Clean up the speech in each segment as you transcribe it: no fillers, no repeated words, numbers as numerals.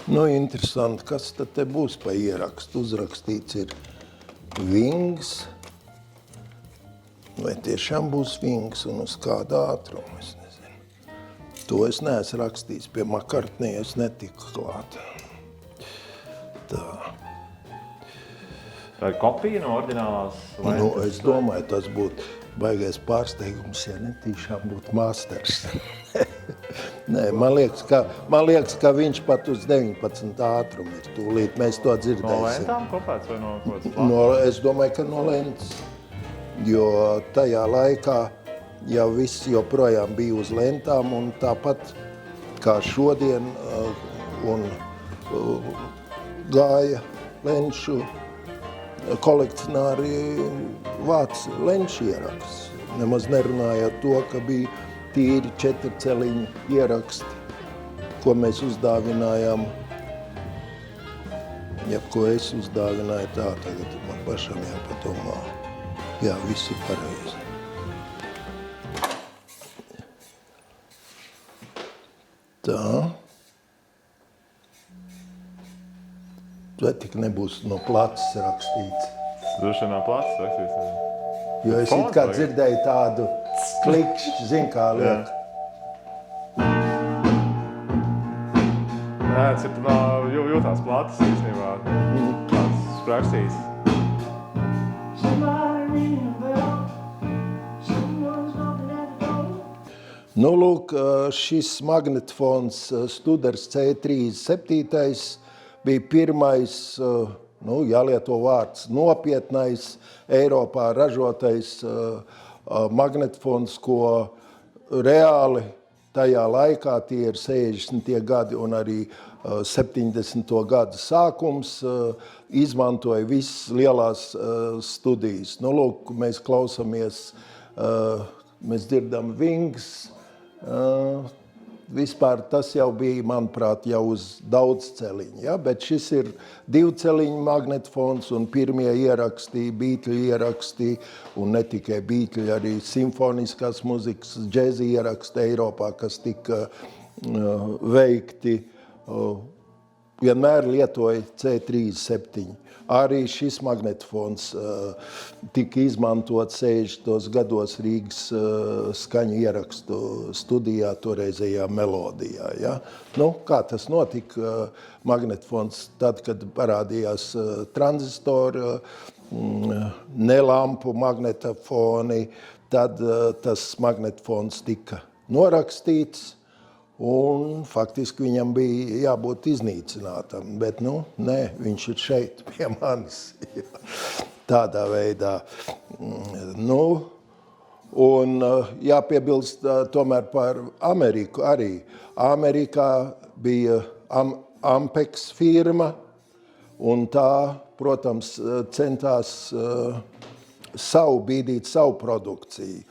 Nu, interesanti, kas tad te būs pa ierakstu? Uzrakstīts ir Wings. Vai tiešām būs Wings un uz kādu ātrumu? Es nezinu. To es neesmu rakstījis. Pie McCartney es netiku klāt. Tā. Tā ir kopija no oriģinālās lentas? Nu, es domāju, tas būtu baigais pārsteigums, ja netīšām būtu masters. Nē, man liekas, ka viņš pat uz 19 ātrumu ir tūlīt. Mēs to dzirdēsim. No lentām kopēts vai no kaut kāds Es domāju, ka no lentas. Jo tajā laikā jau viss joprojām bija uz lentām un tāpat kā šodien un gāja lenšu kolekcionāri vāc lenšu ieraksts. Nemaz nerunājot to, ka bija tīri 4 celiņu ieraksti, ko mēs uzdāvinājām. Jeb ko es uzdāvināju tā, tagad man pašam jāpadomā. Jā, viss ir pareizi. Tā. Vai tik nebūs no placis rakstīts? Droši vien no placis rakstīts. Jo es it kā dzirdēju tādu klikšķi, zin kā liek. Nē, tas ir jūtās placis īstenībā. Tāds rakstīts. Nu, lūk, šis magnetofons Studers C37 bija pirmais, jālieto vārds, nopietnais Eiropā ražotais magnetofons, ko reāli tajā laikā, tie ir 60. gadi un arī 70. gadu sākums, izmantoja visas lielās studijas. Nu, lūk, mēs klausamies, mēs dzirdam Wings. Vispār tas jau bija, manuprāt, jau uz daudz celiņu, ja? Bet šis ir 2 celiņu magnetofons un pirmie ieraksti, Beatļu ieraksti un ne tikai Beatļu, arī simfoniskās muzikas, džēzi ieraksti Eiropā, kas tika veikti, vienmēr lietoja C37. Arī šis magnetofons tika izmantot 60. gados Rīgas skaņu ierakstu studijā, toreizējā Melodijā. Ja? Nu, kā tas notika? Magnetofons tad, kad parādījās tranzistori, nelampu magnetofoni, tad tas magnetofons tika norakstīts. Un faktiski viņam bija jābūt iznīcinātam, bet nē, viņš ir šeit pie manis. Tādā veidā. Un jāpiebilst tomēr par Ameriku arī. Amerikā bija Ampex firma, un tā, protams, centās bīdīt savu produkciju.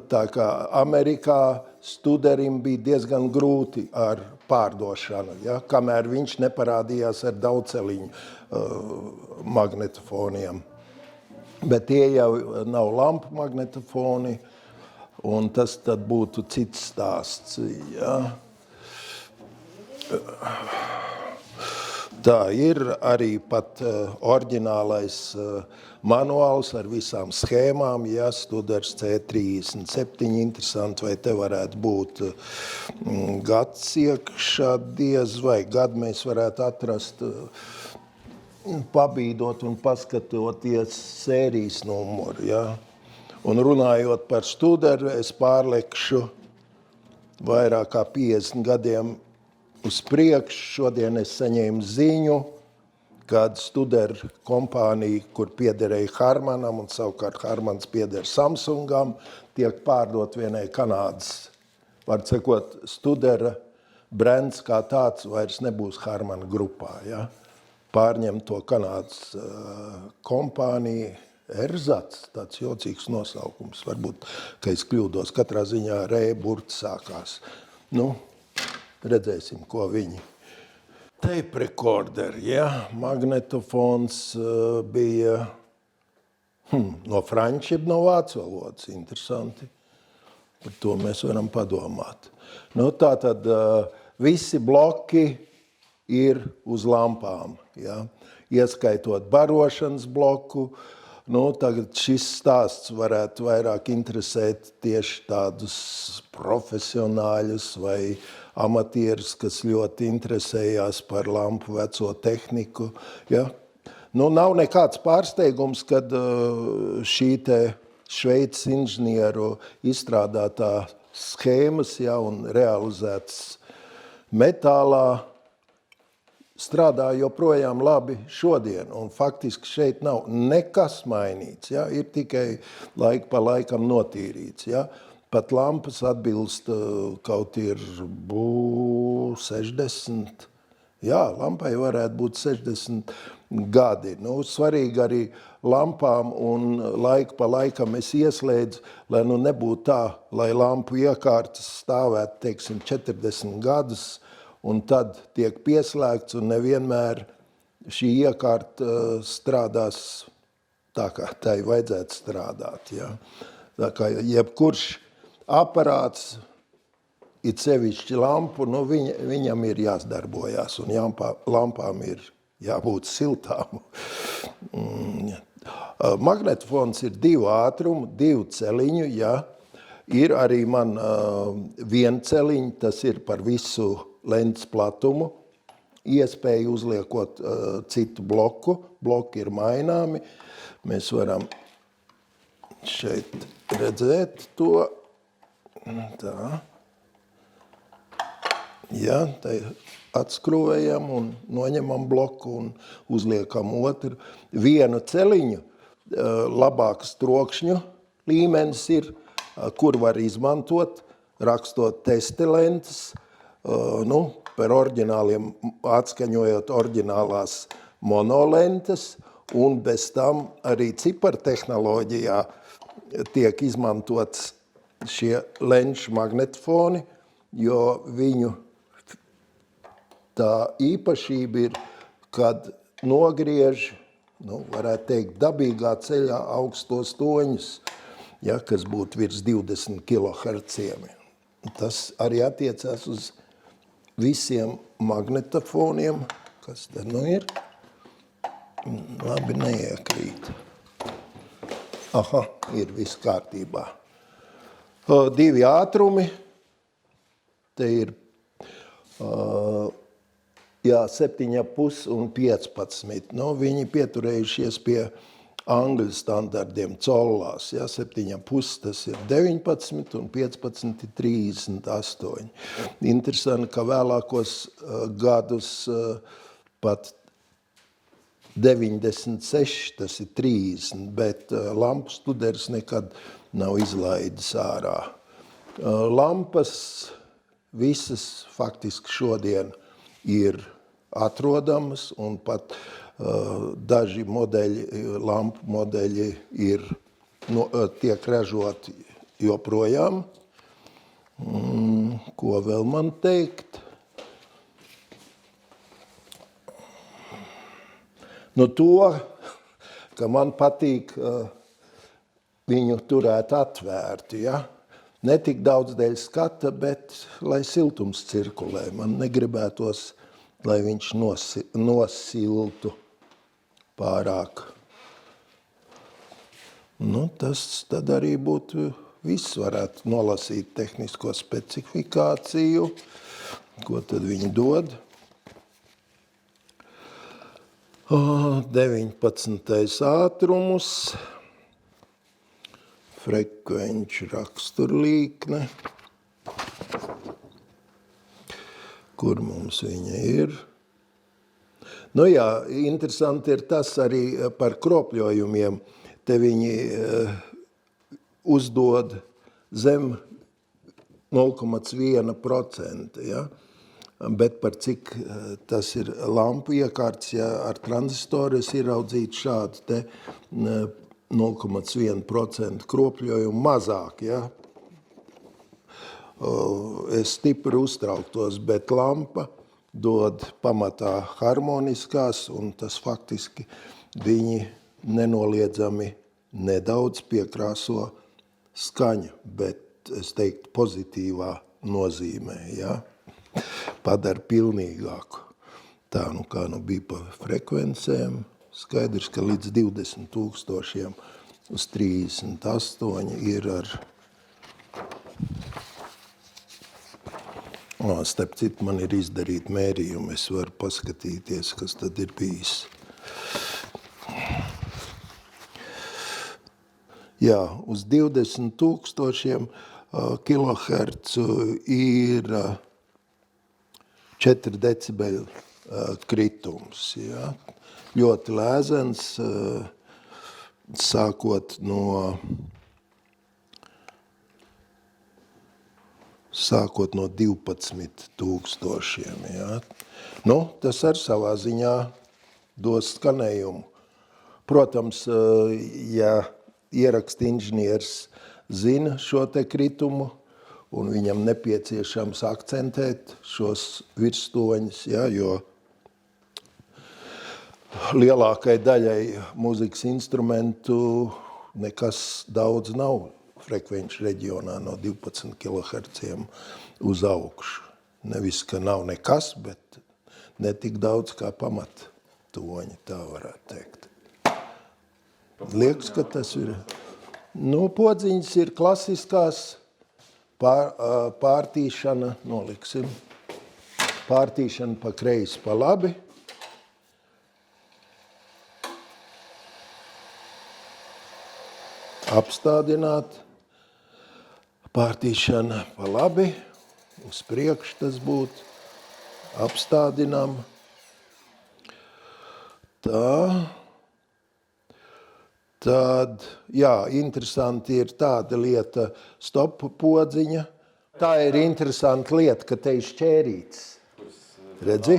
Tā kā Amerikā Studerim bija diezgan grūti ar pārdošanu, ja? Kamēr viņš neparādījās ar daudzceliņu magnetofoniem. Bet tie jau nav lampu magnetofoni, un tas tad būtu cits stāsts. Ja? Tā ir arī pat oriģinālais manuāls ar visām schēmām, ja Studers C37, interesanti, vai te varētu būt gads iekšā, diez vai gadu mēs varētu atrast, pabīdot un paskatoties sērijas numuru, ja. Un runājot par Studeru, es pārlekšu vairāk kā 50 gadiem uz priekšu. Šodien es saņēmu ziņu, kad Studer kompānija, kur piederēja Harmanam, un savukārt Harmans pieder Samsungam, tiek pārdot vienai Kanādas. Var sakot, Studera brands kā tāds vairs nebūs Harmana grupā. Ja? Pārņem to Kanādas kompāniju Erzats, tāds jocīgs nosaukums. Varbūt, ka es kļūdos, katrā ziņā burts sākās. Redzēsim, ko viņi. Tape recorder, ja, magnetofons bija no franču, no vācu valodas, interesanti. Par to mēs varam padomāt. Tātad visi bloki ir uz lampām, ja? Ieskaitot barošanas bloku. Tagad šis stāsts varētu vairāk interesēt tieši tādus profesionāļus vai amatierus, kas ļoti interesējās par lampu veco tehniku. Ja? Nav nekāds pārsteigums, kad šī te Šveices inženieru izstrādātā schēmas, ja, un realizētas metālā strādā joprojām labi šodien, un faktiski šeit nav nekas mainīts, ja? Ir tikai laika pa laikam notīrīts. Ja? Pat lampas atbilst kaut ir 60, jā, lampai varētu būt 60 gadi. Svarīgi arī lampām, un laiku pa laikam es ieslēdzu, lai nebūtu tā, lai lampu iekārtas stāvētu, teiksim, 40 gadus, un tad tiek pieslēgts, un nevienmēr šī iekārta strādās tā, kā tai vajadzētu strādāt. Ja? Tā kā jebkurš aparāts, it sevišķi lampu, viņam ir jāsdarbojās, un lampām ir jābūt siltām. Magnetofons ir 2 ātrumu, 2 celiņu, ja? Ir arī man 1 celiņu, tas ir par visu lentes platumu, iespēju uzliekot citu bloku. Bloki ir maināmi. Mēs varam šeit redzēt to. Tā. Ja, tā atskrūvējam un noņemam bloku un uzliekam otru. 1 celiņu labāks trokšņu līmenis ir, kur var izmantot, rakstot testa lentes, par oriģināliem, atskaņojot oriģinālās monolentes, un bez tam arī cipartehnoloģijā tiek izmantots šie lenšu magnetofoni, jo viņu tā īpašība ir, kad nogriež, varētu teikt, dabīgā ceļā augstos toņus, ja, kas būtu virs 20 kHz. Tas arī attiecās uz visiem magnetofoniem, kas te ir. Labi, neiekrīt. Aha, ir viss kārtībā. 2 ātrumi. Te ir 7,5 un 15. Viņi pieturējušies pie angļu standardiem collās. 7,5 tas ir 19 un 15 ir 38. Interesanti, ka vēlākos gadus pat 96 tas ir 30, bet lampu studers nekad nav izlaidis ārā. Lampas visas faktiski šodien ir atrodamas, un pat daži modeļi, lampu modeļi tiek ražoti joprojām. Ko vēl man teikt? To, ka man patīk viņu turēt atvērtu, ja? Ne tik daudz dēļ skata, bet lai siltums cirkulē. Man negribētos, lai viņš nosiltu pārāk. Tas tad arī būtu viss. Varētu nolasīt tehnisko specifikāciju, ko tad viņi dod. 19. ātrums, frekvenču raksturlīkne, kur mums viņa ir. Interesanti ir tas arī par kropļojumiem. Te viņi uzdod zem 0,1%, ja? Bet par cik tas ir lampu iekārts, ja ar tranzistoru es ieraudzītu šādu te 0,1% kropļojumu mazāk, ja? Es stipri uztrauktos, bet lampa dod pamatā harmoniskās, un tas faktiski viņi nenoliedzami nedaudz piekrāso skaņu, bet es teiktu pozitīvā nozīmē, ja? Padara pilnīgāku. Tā, nu kā nu bija pa frekvencēm, skaidrs, ka līdz 20,000 uz 38 ir ar... Starp citu, man ir izdarīt mērījumi, es varu paskatīties, kas tad ir bijis. Jā, uz 20,000 kilohertz ir 4 decibeļu kritums. Jā. Ļoti lēzens, sākot no 12,000. Jā. Nu, tas ar savā ziņā dos skanējumu. Protams, ja ieraksta inženieris zina šo te kritumu, un viņam nepieciešams akcentēt šos virstoņus, ja, jo lielākai daļai mūzikas instrumentu nekas daudz nav frekvenču reģionā no 12 kHz uz augšu. Nevis, ka nav nekas, bet ne tik daudz kā pamattoņi, tā varētu teikt. Liekas, ka tas ir... Nu, podziņas ir klasiskās, pārtīšana, noliksim, pārtīšana pa kreisi, pa labi. Apstādināt, pārtīšana pa labi, uz priekšu tas būtu, apstādinām. Tā. Tad, jā, interesanti ir tāda lieta, stop podziņa. Tā ir interesanta lieta, ka te ir šķērīts. Redzi?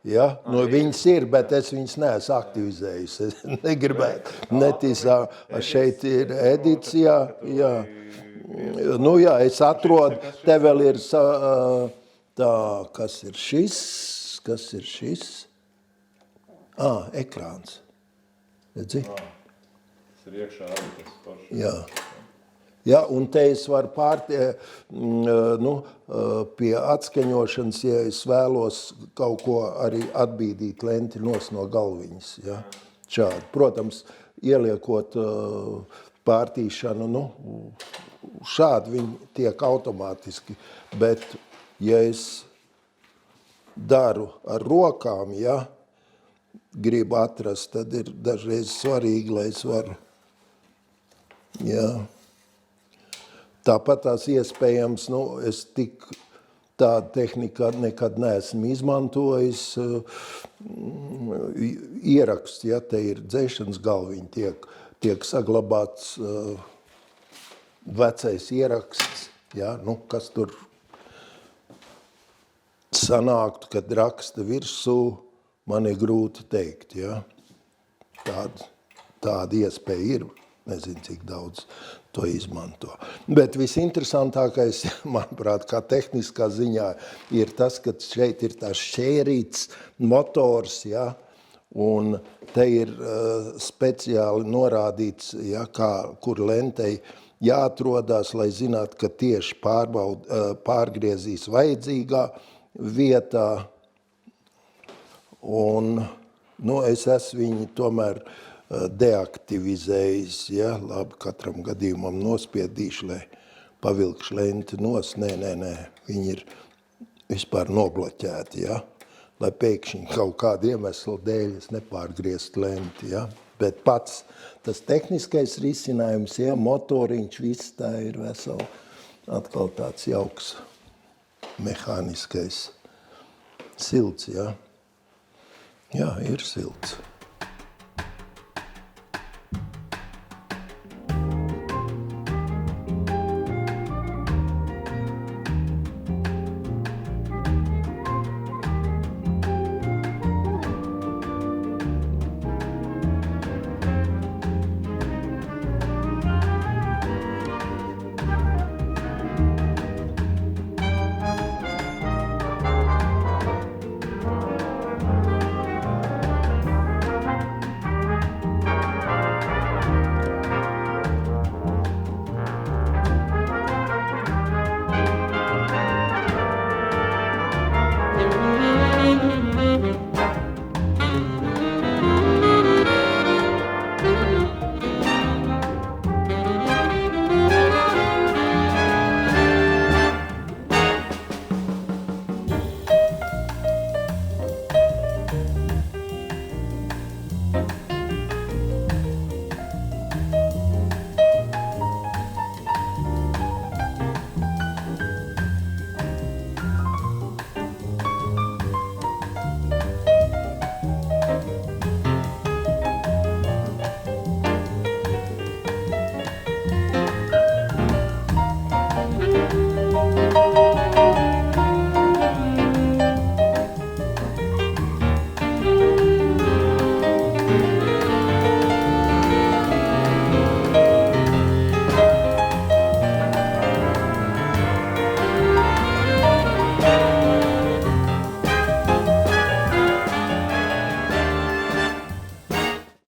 Jā, nu viņas ir, bet es viņas neesmu aktivizējis. Es negribētu netīsā. Šeit ir edīcijā, jā. Nu jā, es atrodu, te vēl ir tā, kas ir šis? Kas ir šis? Ekrāns. Redzi? Ir iekšā arī tas pašs. Jā. Jā, un te es varu pie atskaņošanas, ja es vēlos kaut ko arī atbīdīt lenti no galviņas. Ja? Šādi. Protams, ieliekot pārtīšanu, šādi viņi tiek automātiski, bet ja es daru ar rokām, ja, gribu atrast, tad ir dažreiz svarīgi, lai es varu. Jā. Tāpat tās iespējams, es tik tādu tehniku nekad neesmu izmantojis. Ieraksts, ja te ir dzēšanas galviņi, tiek saglabāts vecais ieraksts, ja, kas tur sanāktu, kad raksta virsū, man ir grūti teikt, ja. Tāda iespēja ir. Nezinu, cik daudz to izmanto. Bet visinteresantākais, manuprāt, kā tehniskā ziņā, ir tas, ka šeit ir tās šķērīts motors, ja, un te ir speciāli norādīts, ja, kur lentei jāatrodās, lai zinātu, ka tieši pārgriezīs vajadzīgā vietā. Un, es esmu viņu tomēr deaktivizējis, ja, labi, katram gadījumam nospiedīšu, lai pavilkšu lenti nos. Nē, viņi ir vispār nobloķēti, ja, lai pēkšņi kaut kādu iemeslu dēļ es nepārgriezt lenti, ja. Bet pats tas tehniskais risinājums, ja, motoriņš, viss tā ir vesela, atkal tāds jauks mehāniskais silts, ja. Jā, ir silts.